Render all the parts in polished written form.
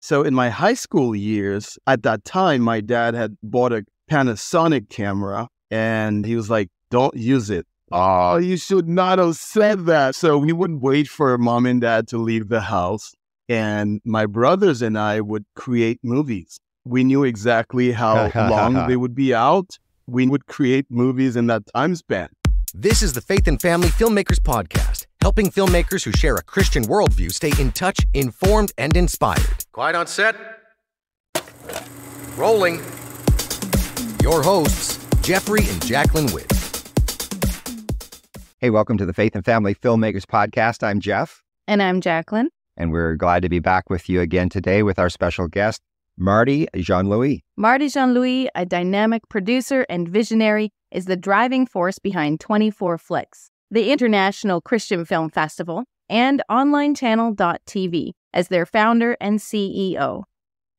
So in my high school years, at that time, my dad had bought a Panasonic camera and he was like, don't use it. Oh, you should not have said that. So we would wait for mom and dad to leave the house. And my brothers and I would create movies. We knew exactly how long they would be out. We would create movies in that time span. This is the Faith and Family Filmmakers Podcast, helping filmmakers who share a Christian worldview stay in touch, informed, and inspired. Quiet on set. Rolling. Your hosts, Geoffrey and Jaclyn Whitt. Hey, welcome to the Faith and Family Filmmakers Podcast. I'm Jeff. And I'm Jaclyn. And we're glad to be back with you again today with our special guest, Marty Jean-Louis. Marty Jean-Louis, a dynamic producer and visionary, is the driving force behind 24Flix, the International Christian Film Festival, and online channel.tv as their founder and CEO.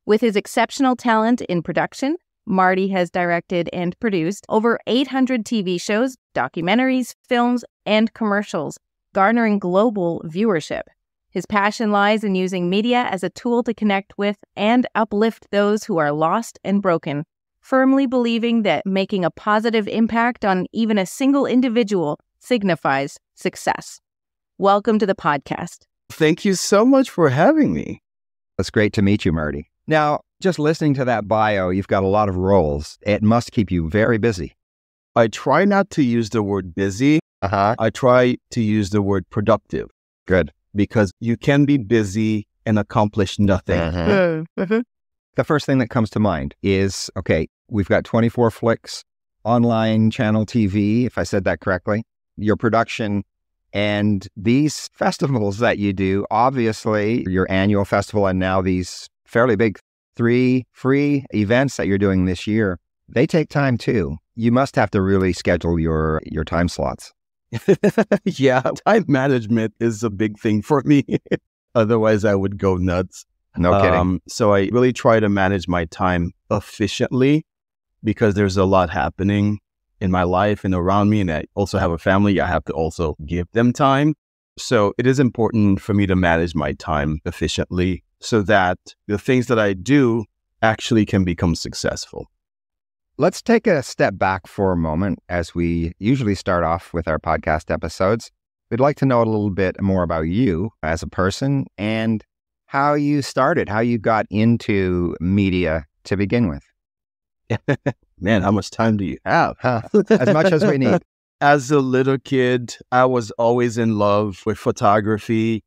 With his exceptional talent in production, Marty has directed and produced over 800 TV shows, documentaries, films, and commercials, garnering global viewership. His passion lies in using media as a tool to connect with and uplift those who are lost and broken, firmly believing that making a positive impact on even a single individual signifies success. Welcome to the podcast. Thank you so much for having me. It's great to meet you, Marty. Now, just listening to that bio, you've got a lot of roles. It must keep you very busy. I try not to use the word busy. I try to use the word productive. Good. Because you can be busy and accomplish nothing. The first thing that comes to mind is, okay, we've got 24Flix, online channel TV, if I said that correctly, your production, and these festivals that you do, obviously your annual festival and now these fairly big 3 free events that you're doing this year, they take time too. You must have to really schedule your time slots. Yeah, time management is a big thing for me. Otherwise, I would go nuts. No kidding. So I really try to manage my time efficiently because there's a lot happening in my life and around me. And I also have a family. I have to also give them time. So it is important for me to manage my time efficiently so that the things that I do actually can become successful. Let's take a step back for a moment, as we usually start off with our podcast episodes. We'd like to know a little bit more about you as a person and how you started, how you got into media to begin with. Man, how much time do you have? As much as we need. As a little kid, I was always in love with photography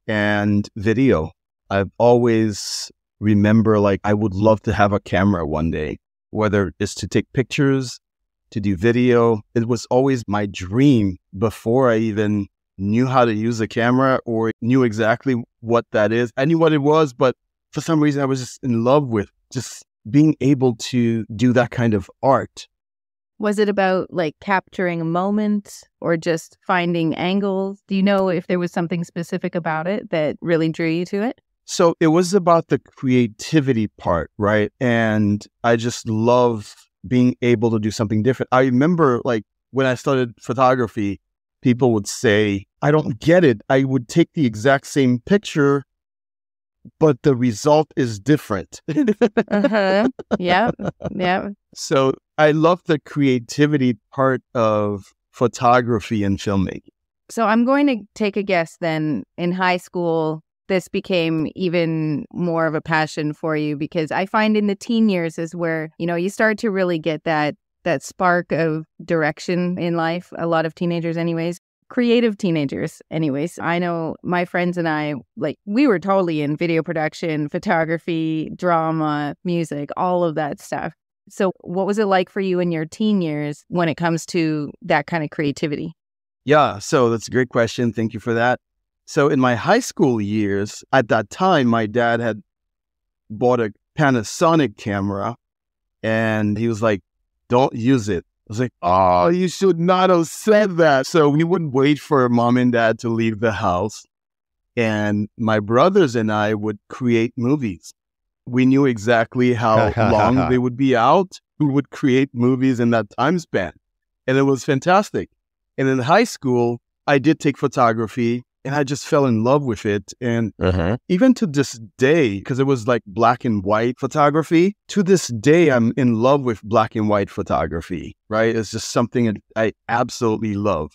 and video. I've always remember I would love to have a camera one day. Whether it's to take pictures, to do video, it was always my dream before I even knew how to use a camera or knew exactly what that is. I knew what it was, but for some reason I was just in love with just being able to do that kind of art. Was it about capturing a moment or just finding angles? Do you know if there was something specific about it that really drew you to it? So it was about the creativity part, right? And I just love being able to do something different. I remember when I started photography, people would say, I don't get it. I would take the exact same picture, but the result is different. Yeah. So I love the creativity part of photography and filmmaking. So I'm going to take a guess then. In high school, this became even more of a passion for you, because I find in the teen years is where, you start to really get that spark of direction in life. A lot of teenagers anyways, creative teenagers anyways. I know my friends and I, we were totally in video production, photography, drama, music, all of that stuff. So what was it like for you in your teen years when it comes to that kind of creativity? Yeah, so that's a great question. Thank you for that. So in my high school years, at that time, my dad had bought a Panasonic camera and he was like, don't use it. I was like, oh, you should not have said that. So we would wait for mom and dad to leave the house. And my brothers and I would create movies. We knew exactly how long they would be out. We would create movies in that time span. And it was fantastic. And in high school, I did take photography. And I just fell in love with it. And even to this day, because it was like black and white photography, to this day, I'm in love with black and white photography, right? It's just something that I absolutely love.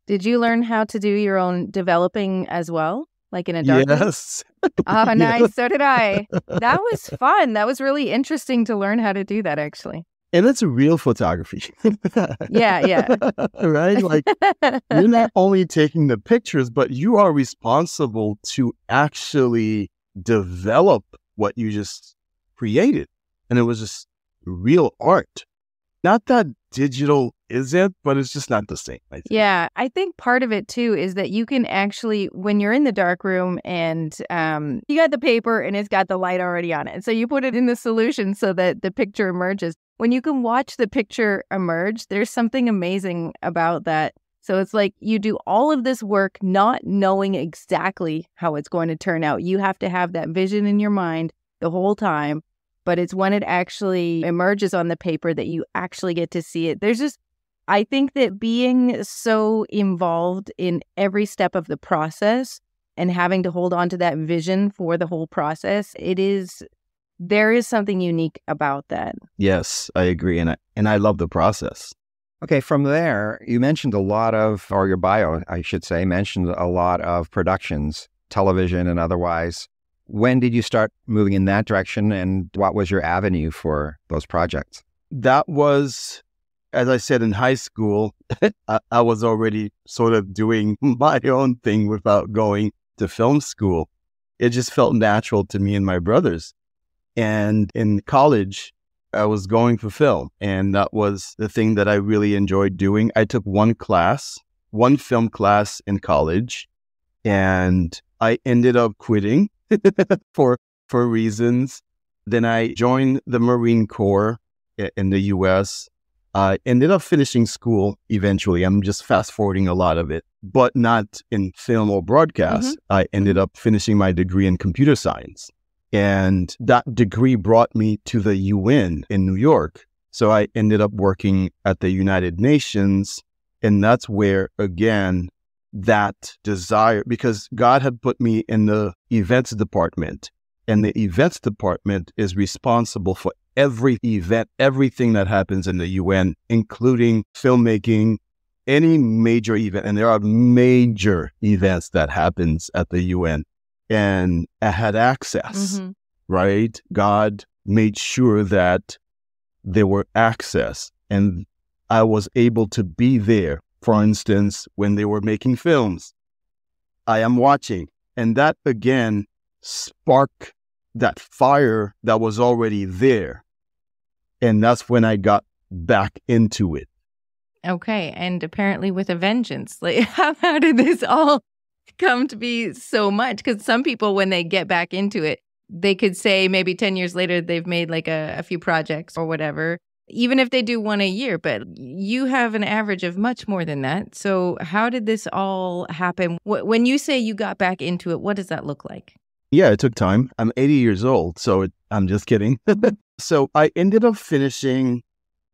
Did you learn how to do your own developing as well? Like in a dark room? Yes. Oh, nice. Yes. So did I. That was fun. That was really interesting to learn how to do that, actually. And it's real photography. Yeah. Right? Like, you're not only taking the pictures, but you are responsible to actually develop what you just created. And it was just real art. Not that digital isn't, but it's just not the same, I think. Yeah, I think part of it too is that you can actually, when you're in the dark room and you got the paper and it's got the light already on it. And so you put it in the solution so that the picture emerges. When you can watch the picture emerge, there's something amazing about that. So it's like you do all of this work not knowing exactly how it's going to turn out. You have to have that vision in your mind the whole time. But it's when it actually emerges on the paper that you actually get to see it. I think that being so involved in every step of the process and having to hold on to that vision for the whole process, there is something unique about that. Yes, I agree. And I love the process. Okay, from there, you mentioned a lot of, or your bio, I should say, mentioned a lot of productions, television and otherwise. When did you start moving in that direction, and what was your avenue for those projects? That was, as I said, in high school, I was already sort of doing my own thing without going to film school. It just felt natural to me and my brothers. And in college, I was going for film, and that was the thing that I really enjoyed doing. I took one film class in college, and I ended up quitting for reasons. Then I joined the Marine Corps in the U.S. I ended up finishing school eventually. I'm just fast forwarding a lot of it, but not in film or broadcast. I ended up finishing my degree in computer science. And that degree brought me to the UN in New York. So I ended up working at the United Nations. And that's where, again, that desire, because God had put me in the events department, and the events department is responsible for every event, everything that happens in the UN, including filmmaking, any major event. And there are major events that happens at the UN. And I had access, right? God made sure that there were access, and I was able to be there. For instance, when they were making films, I am watching. And that, again, sparked that fire that was already there. And that's when I got back into it. Okay. And apparently with a vengeance. Like, how did this all come to be so much? Because some people, when they get back into it, they could say maybe 10 years later, they've made like a few projects or whatever, even if they do one a year. But you have an average of much more than that. So how did this all happen? When you say you got back into it, what does that look like? Yeah, it took time. I'm 80 years old, so I'm just kidding. So I ended up finishing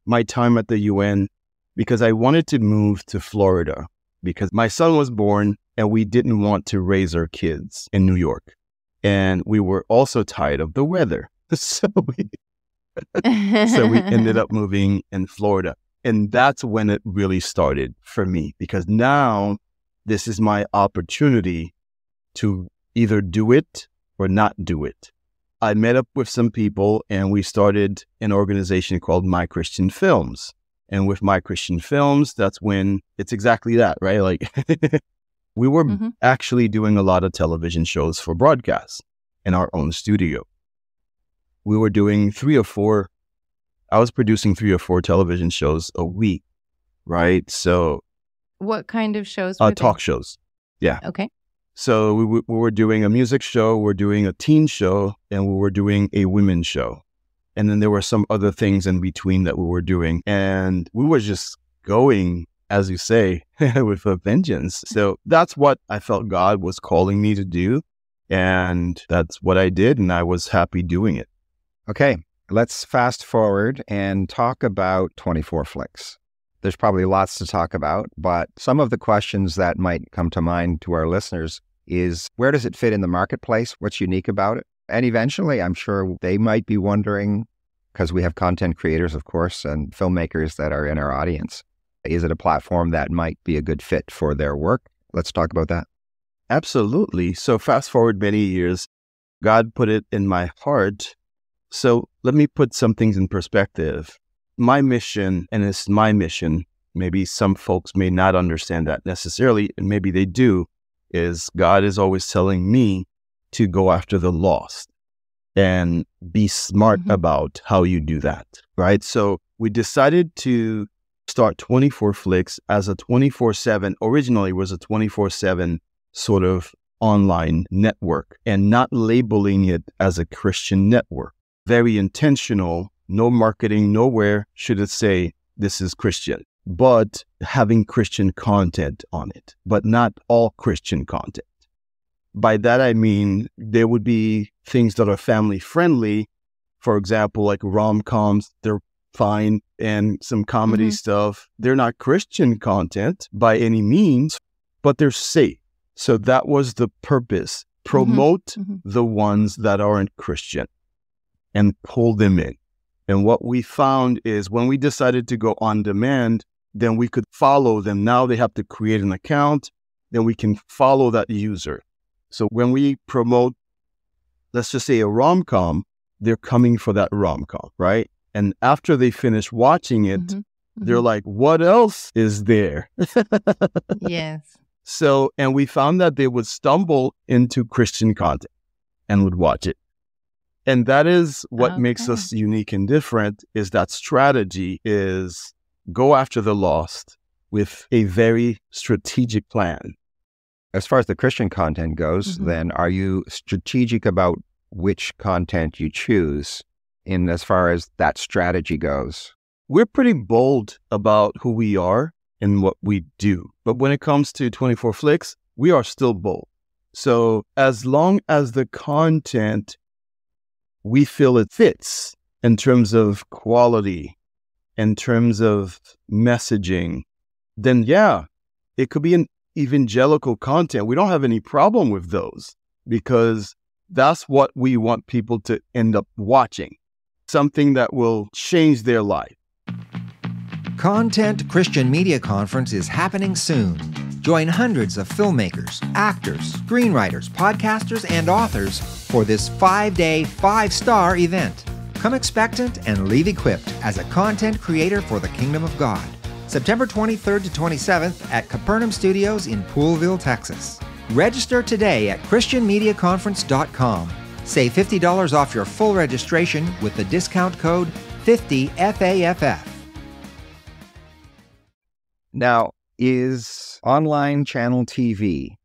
my time at the UN because I wanted to move to Florida because my son was born and we didn't want to raise our kids in New York. And we were also tired of the weather. So we ended up moving in Florida. And that's when it really started for me, because now this is my opportunity to either do it or not do it. I met up with some people and we started an organization called My Christian Films. And with My Christian Films, that's when it's exactly that, right? Like we were actually doing a lot of television shows for broadcast in our own studio. We were doing I was producing 3 or 4 television shows a week, right? So what kind of shows were talk shows. Yeah. Okay. So we were doing a music show, we're doing a teen show, and we were doing a women's show. And then there were some other things in between that we were doing. And we were just going, as you say, with a vengeance. So that's what I felt God was calling me to do. And that's what I did. And I was happy doing it. Okay, let's fast forward and talk about 24Flix. There's probably lots to talk about, but some of the questions that might come to mind to our listeners is, where does it fit in the marketplace? What's unique about it? And eventually, I'm sure they might be wondering, because we have content creators, of course, and filmmakers that are in our audience, is it a platform that might be a good fit for their work? Let's talk about that. Absolutely. So fast forward many years, God put it in my heart. So let me put some things in perspective. My mission, and it's my mission, maybe some folks may not understand that necessarily, and maybe they do, is God is always telling me to go after the lost and be smart about how you do that, right? So we decided to start 24Flix as a 24/7, originally was a 24/7 sort of online network, and not labeling it as a Christian network. Very intentional, no marketing, nowhere should it say this is Christian, but having Christian content on it, but not all Christian content. By that, I mean, there would be things that are family friendly. For example, like rom-coms, they're fine, and some comedy stuff. They're not Christian content by any means, but they're safe. So that was the purpose. Promote the ones that aren't Christian and pull them in. And what we found is when we decided to go on demand, then we could follow them. Now they have to create an account, then we can follow that user. So when we promote, let's just say a rom-com, they're coming for that rom-com, right? And after they finish watching it, they're like, what else is there? Yes. So, and we found that they would stumble into Christian content and would watch it. And that is what makes us unique and different, is that strategy is go after the lost with a very strategic plan. As far as the Christian content goes, then are you strategic about which content you choose in as far as that strategy goes? We're pretty bold about who we are and what we do. But when it comes to 24Flix, we are still bold. So as long as the content, we feel it fits in terms of quality, in terms of messaging, then yeah, it could be an evangelical content. We don't have any problem with those because that's what we want people to end up watching. Something that will change their life. Content Christian Media Conference is happening soon. Join hundreds of filmmakers, actors, screenwriters, podcasters, and authors for this 5-day, 5-star event. Come expectant and leave equipped as a content creator for the Kingdom of God. September 23rd to 27th at Capernaum Studios in Poolville, Texas. Register today at ChristianMediaConference.com. Save $50 off your full registration with the discount code 50FAFF. Now, is online channel TV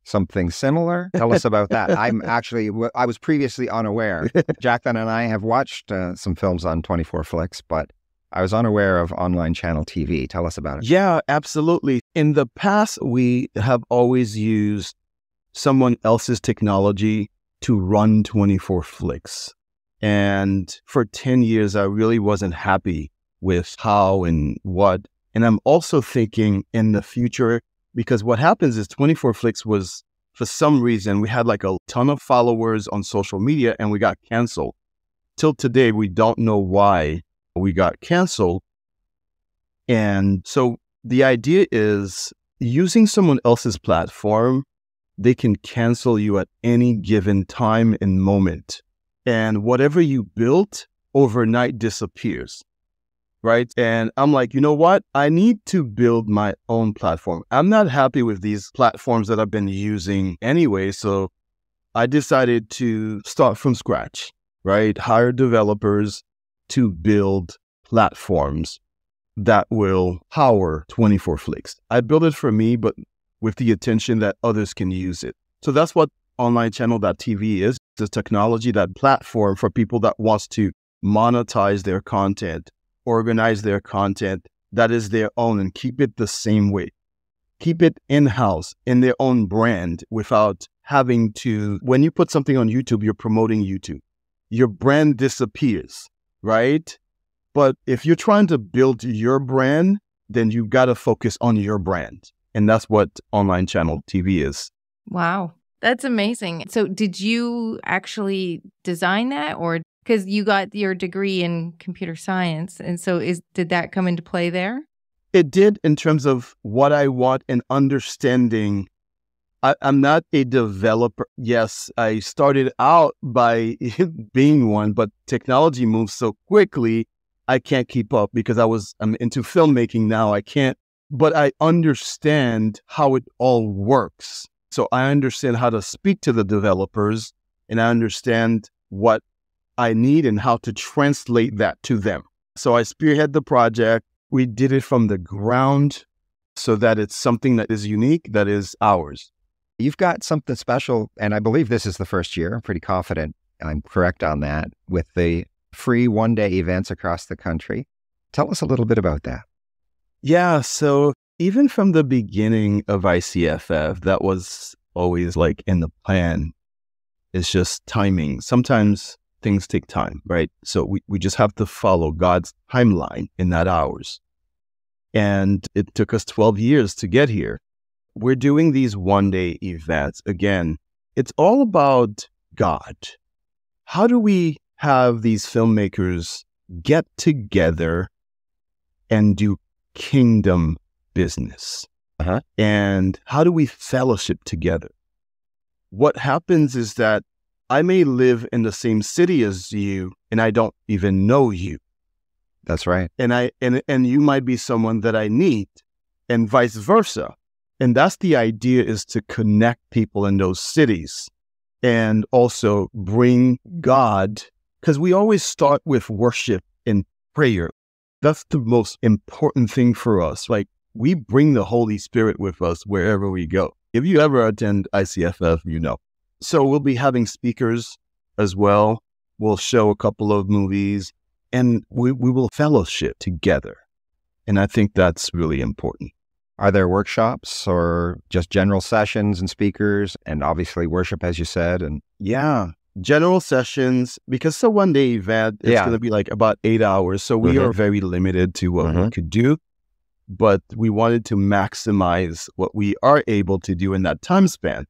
something similar? Tell us about that. I was previously unaware. Jaclyn and I have watched some films on 24Flix, but I was unaware of online channel TV. Tell us about it. Yeah, absolutely. In the past, we have always used someone else's technology to run 24Flix. And for 10 years, I really wasn't happy with how and what. And I'm also thinking in the future, because what happens is 24Flix was, for some reason, we had like a ton of followers on social media and we got canceled. Till today, we don't know why we got canceled. And so the idea is using someone else's platform, they can cancel you at any given time and moment. And whatever you built overnight disappears. Right. And I'm like, you know what? I need to build my own platform. I'm not happy with these platforms that I've been using anyway. So I decided to start from scratch, right? Hire developers to build platforms that will power 24Flix. I built it for me, but with the intention that others can use it. So that's what onlinechannel.tv is. It's a technology, that platform for people that wants to monetize their content, organize their content that is their own and keep it the same way. Keep it in-house in their own brand without having to, when you put something on YouTube, you're promoting YouTube. Your brand disappears, right? But if you're trying to build your brand, then you've got to focus on your brand. And that's what online channel TV is. Wow. That's amazing. So did you actually design that, or because you got your degree in computer science? And so did that come into play there? It did, in terms of what I want and understanding. I'm not a developer. Yes, I started out by being one, but technology moves so quickly, I can't keep up because I'm into filmmaking now. I can't, but I understand how it all works. So I understand how to speak to the developers, and I understand what I need and how to translate that to them. So I spearhead the project. We did it from the ground so that it's something that is unique, that is ours. You've got something special, and I believe this is the first year. I'm pretty confident I'm correct on that, with the free one-day events across the country. Tell us a little bit about that. Yeah, so even from the beginning of ICFF, that was always like in the plan. It's just timing. Sometimes things take time, right? So we just have to follow God's timeline in that ours. And it took us 12 years to get here. We're doing these one-day events. Again, it's all about God. How do we have these filmmakers get together and do kingdom business? And how do we fellowship together? What happens is that I may live in the same city as you, and I don't even know you. That's right. And you might be someone that I need, and vice versa. And that's the idea, is to connect people in those cities and also bring God, because we always start with worship and prayer. That's the most important thing for us. Like, we bring the Holy Spirit with us wherever we go. If you ever attend ICFF, you know. So we'll be having speakers as well. We'll show a couple of movies, and we will fellowship together. And I think that's really important. Are there workshops or just general sessions and speakers, and obviously worship, as you said? And yeah, general sessions, because it's a one-day event. It's going to be like about 8 hours. So we are very limited to what we could do, but we wanted to maximize what we are able to do in that time span.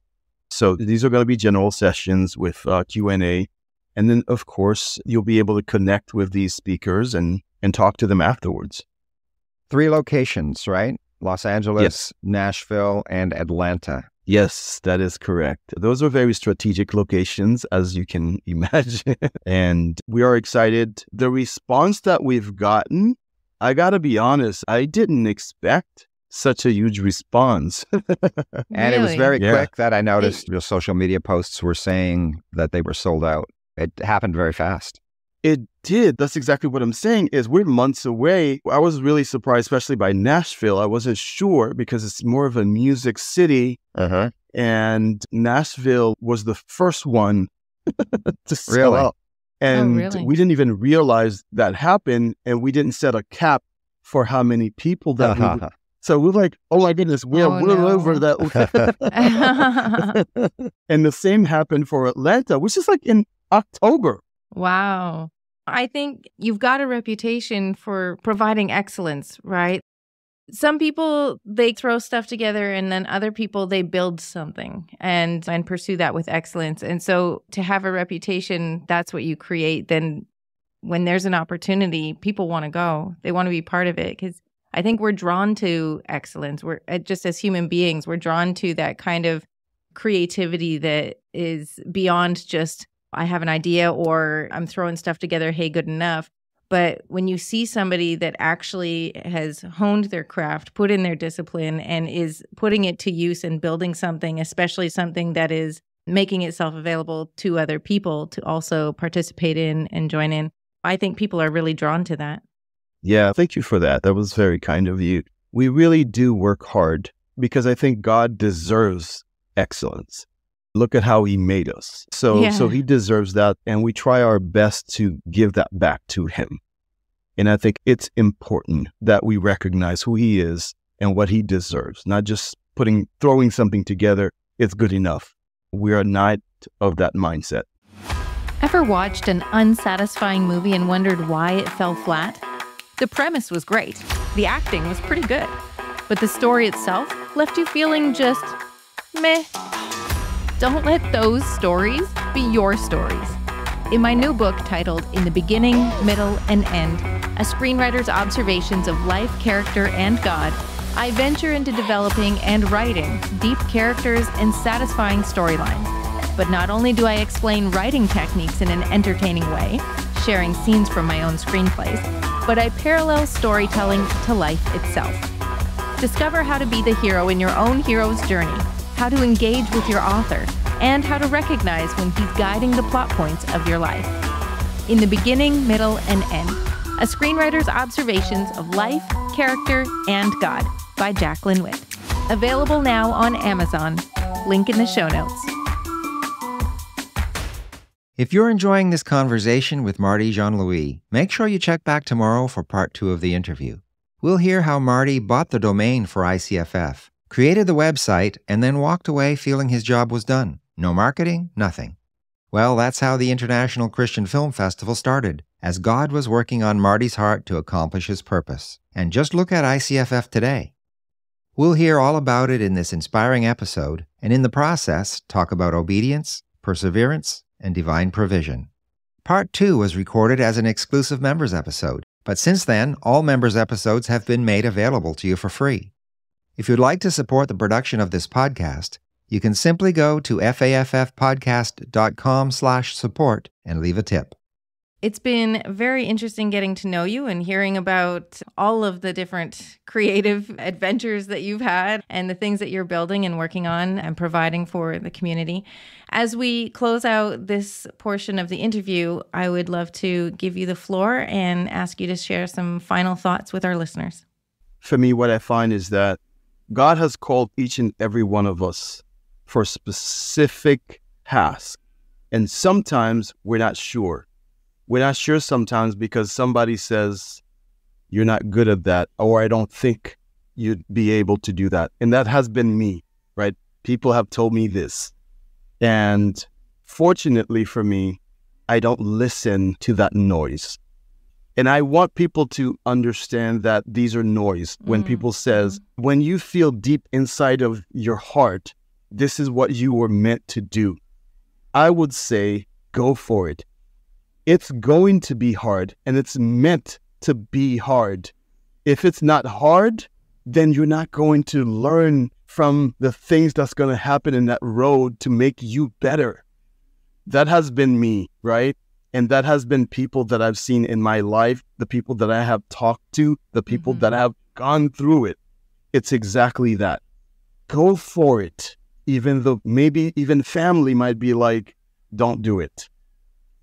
So these are going to be general sessions with Q&A. And then, of course, you'll be able to connect with these speakers and talk to them afterwards. 3 locations, right? Los Angeles, yes, Nashville, and Atlanta. Yes, that is correct. Those are very strategic locations, as you can imagine. And we are excited. The response that we've gotten, I got to be honest, I didn't expect such a huge response. And it was very quick that I noticed your social media posts were saying that they were sold out. It happened very fast. It did. That's exactly what I'm saying, is we're months away. I was really surprised, especially by Nashville. I wasn't sure because it's more of a music city. And Nashville was the first one to sell out. And we didn't even realize that happened. And we didn't set a cap for how many people that So we're like, oh my goodness, we're over that. And the same happened for Atlanta, which is like in October. Wow. I think you've got a reputation for providing excellence, right? Some people, they throw stuff together, and then other people, they build something and pursue that with excellence. And so to have a reputation, that's what you create. Then when there's an opportunity, people want to go. They want to be part of it, because I think we're drawn to excellence. We're just, as human beings, we're drawn to that kind of creativity that is beyond just, I have an idea or I'm throwing stuff together, hey, good enough. But when you see somebody that actually has honed their craft, put in their discipline, and is putting it to use and building something, especially something that is making itself available to other people to also participate in and join in, I think people are really drawn to that. Yeah, thank you for that. That was very kind of you. We really do work hard because I think God deserves excellence. Look at how he made us. So he deserves that. And we try our best to give that back to him. And I think it's important that we recognize who he is and what he deserves, not just throwing something together. It's good enough. We are not of that mindset. Ever watched an unsatisfying movie and wondered why it fell flat? The premise was great. The acting was pretty good. But the story itself left you feeling just meh. Don't let those stories be your stories. In my new book titled In the Beginning, Middle, and End, A Screenwriter's Observations of Life, Character, and God, I venture into developing and writing deep characters and satisfying storylines. But not only do I explain writing techniques in an entertaining way, sharing scenes from my own screenplays, but I parallel storytelling to life itself. Discover how to be the hero in your own hero's journey, how to engage with your author, and how to recognize when he's guiding the plot points of your life. In the Beginning, Middle, and End, A Screenwriter's Observations of Life, Character, and God by Jaclyn Whitt. Available now on Amazon. Link in the show notes. If you're enjoying this conversation with Marty Jean-Louis, make sure you check back tomorrow for part 2 of the interview. We'll hear how Marty bought the domain for ICFF, created the website, and then walked away feeling his job was done. No marketing, nothing. Well, that's how the International Christian Film Festival started, as God was working on Marty's heart to accomplish his purpose. And just look at ICFF today. We'll hear all about it in this inspiring episode, and in the process, talk about obedience, perseverance, and divine provision. Part 2 was recorded as an exclusive members episode, but since then, all members episodes have been made available to you for free. If you'd like to support the production of this podcast, you can simply go to faffpodcast.com/support and leave a tip. It's been very interesting getting to know you and hearing about all of the different creative adventures that you've had and the things that you're building and working on and providing for the community. As we close out this portion of the interview, I would love to give you the floor and ask you to share some final thoughts with our listeners. For me, what I find is that God has called each and every one of us for a specific task. And sometimes we're not sure. We're not sure sometimes because somebody says, you're not good at that, or I don't think you'd be able to do that. And that has been me, right? People have told me this. And fortunately for me, I don't listen to that noise. And I want people to understand that these are noise. When people says, when you feel deep inside of your heart, this is what you were meant to do, I would say, go for it. It's going to be hard, and it's meant to be hard. If it's not hard, then you're not going to learn from the things that's going to happen in that road to make you better. That has been me, right? And that has been people that I've seen in my life, the people that I have talked to, the people that have gone through it. It's exactly that. Go for it, even though maybe even family might be like, don't do it.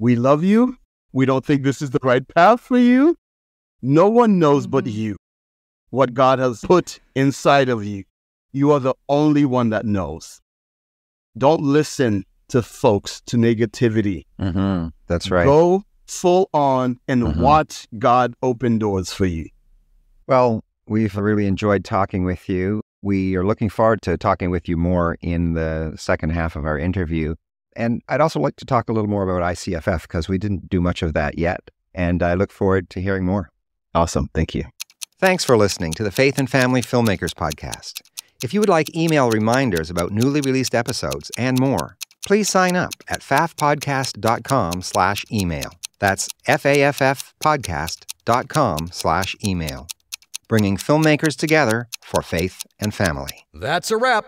We love you. We don't think this is the right path for you. No one knows but you what God has put inside of you. You are the only one that knows. Don't listen to folks, to negativity. That's right. Go full on and watch God open doors for you. Well, we've really enjoyed talking with you. We are looking forward to talking with you more in the second half of our interview. And I'd also like to talk a little more about ICFF because we didn't do much of that yet. And I look forward to hearing more. Awesome. Thank you. Thanks for listening to the Faith and Family Filmmakers podcast. If you would like email reminders about newly released episodes and more, please sign up at faffpodcast.com/email. That's faffpodcast.com/email. Bringing filmmakers together for faith and family. That's a wrap.